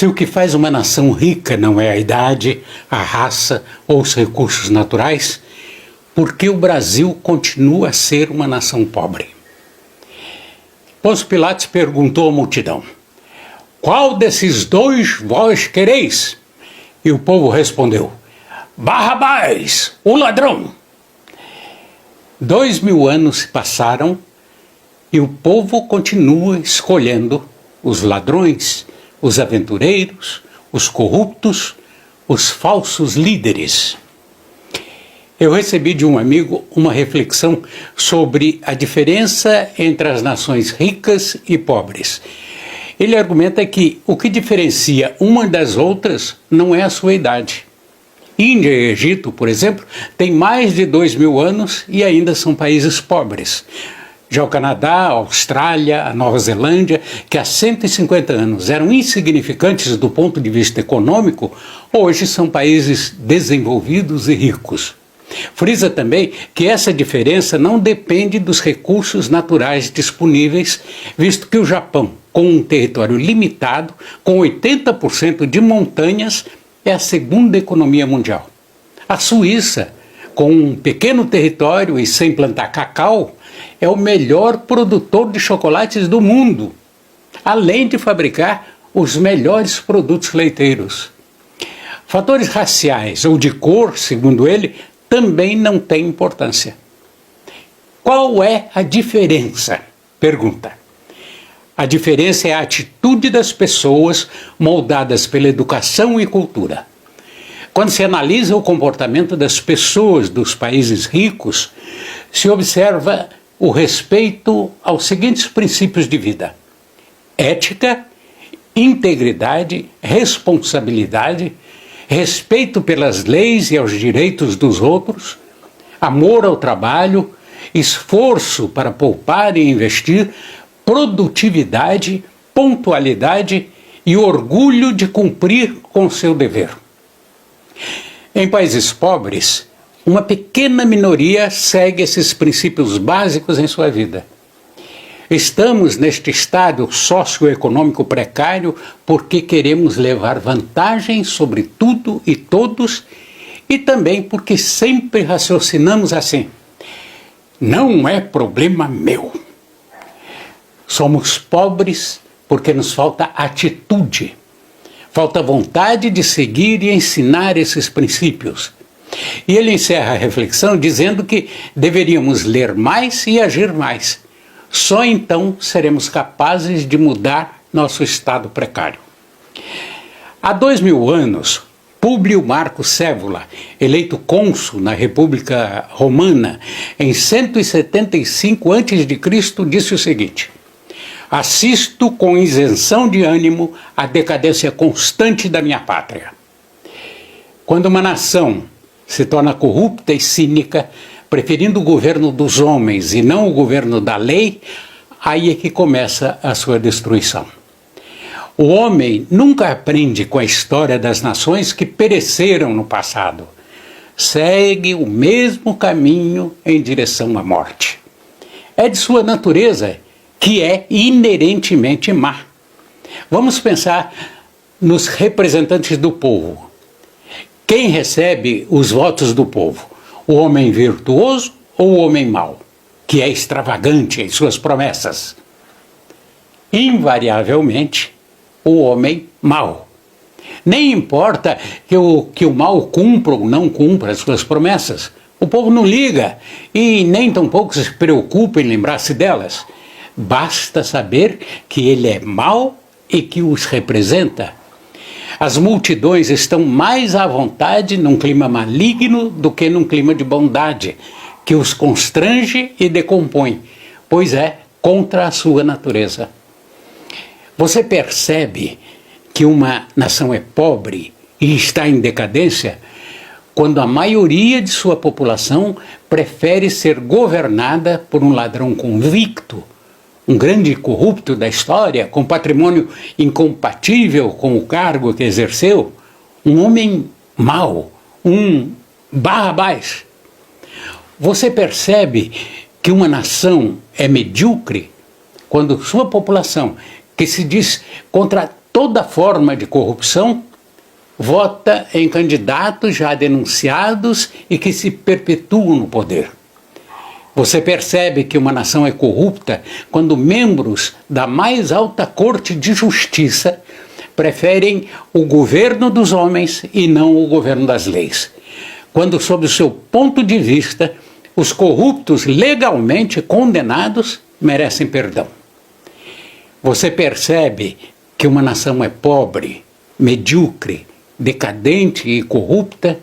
Se o que faz uma nação rica não é a idade, a raça ou os recursos naturais, por que o Brasil continua a ser uma nação pobre? Pôncio Pilatos perguntou à multidão: qual desses dois vós quereis? E o povo respondeu: Barrabás, o ladrão. 2000 anos se passaram e o povo continua escolhendo os ladrões, os aventureiros, os corruptos, os falsos líderes. Eu recebi de um amigo uma reflexão sobre a diferença entre as nações ricas e pobres. Ele argumenta que o que diferencia uma das outras não é a sua idade. Índia e Egito, por exemplo, têm mais de 2000 anos e ainda são países pobres. Já o Canadá, a Austrália, a Nova Zelândia, que há 150 anos eram insignificantes do ponto de vista econômico, hoje são países desenvolvidos e ricos. Frisa também que essa diferença não depende dos recursos naturais disponíveis, visto que o Japão, com um território limitado, com 80% de montanhas, é a segunda economia mundial. A Suíça, com um pequeno território e sem plantar cacau, é o melhor produtor de chocolates do mundo, além de fabricar os melhores produtos leiteiros. Fatores raciais ou de cor, segundo ele, também não têm importância. Qual é a diferença? Pergunta. A diferença é a atitude das pessoas moldadas pela educação e cultura. Quando se analisa o comportamento das pessoas dos países ricos, se observa o respeito aos seguintes princípios de vida: ética, integridade, responsabilidade, respeito pelas leis e aos direitos dos outros, amor ao trabalho, esforço para poupar e investir, produtividade, pontualidade e orgulho de cumprir com seu dever. Em países pobres, uma pequena minoria segue esses princípios básicos em sua vida. Estamos neste estado socioeconômico precário porque queremos levar vantagem sobre tudo e todos e também porque sempre raciocinamos assim: não é problema meu. Somos pobres porque nos falta atitude, falta vontade de seguir e ensinar esses princípios. E ele encerra a reflexão dizendo que deveríamos ler mais e agir mais. Só então seremos capazes de mudar nosso estado precário. Há 2000 anos, Públio Marco Scaevola, eleito cônsul na República Romana em 175 a.C., disse o seguinte: assisto com isenção de ânimo à decadência constante da minha pátria. Quando uma nação se torna corrupta e cínica, preferindo o governo dos homens e não o governo da lei, aí é que começa a sua destruição. O homem nunca aprende com a história das nações que pereceram no passado. Segue o mesmo caminho em direção à morte. É de sua natureza, que é inerentemente má. Vamos pensar nos representantes do povo. Quem recebe os votos do povo? O homem virtuoso ou o homem mau, que é extravagante em suas promessas? Invariavelmente, o homem mau. Nem importa que o mal cumpra ou não cumpra as suas promessas. O povo não liga e nem tampouco se preocupa em lembrar-se delas. Basta saber que ele é mau e que os representa. As multidões estão mais à vontade num clima maligno do que num clima de bondade, que os constrange e decompõe, pois é contra a sua natureza. Você percebe que uma nação é pobre e está em decadência quando a maioria de sua população prefere ser governada por um ladrão convicto, um grande corrupto da história, com patrimônio incompatível com o cargo que exerceu, um homem mau, um Barrabás. Você percebe que uma nação é medíocre quando sua população, que se diz contra toda forma de corrupção, vota em candidatos já denunciados e que se perpetuam no poder. Você percebe que uma nação é corrupta quando membros da mais alta corte de justiça preferem o governo dos homens e não o governo das leis. Quando, sob o seu ponto de vista, os corruptos legalmente condenados merecem perdão. Você percebe que uma nação é pobre, medíocre, decadente e corrupta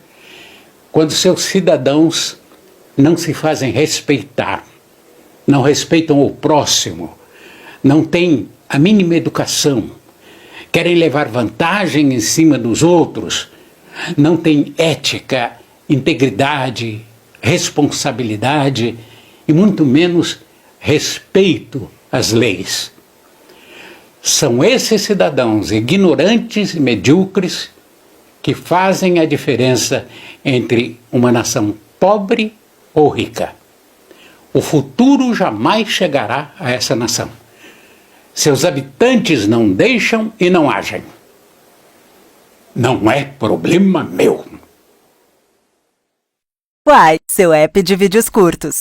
quando seus cidadãos não se fazem respeitar, não respeitam o próximo, não têm a mínima educação, querem levar vantagem em cima dos outros, não têm ética, integridade, responsabilidade e muito menos respeito às leis. São esses cidadãos ignorantes e medíocres que fazem a diferença entre uma nação pobre ou rica. O futuro jamais chegará a essa nação. Seus habitantes não deixam e não agem. Não é problema meu. Uai, seu app de vídeos curtos.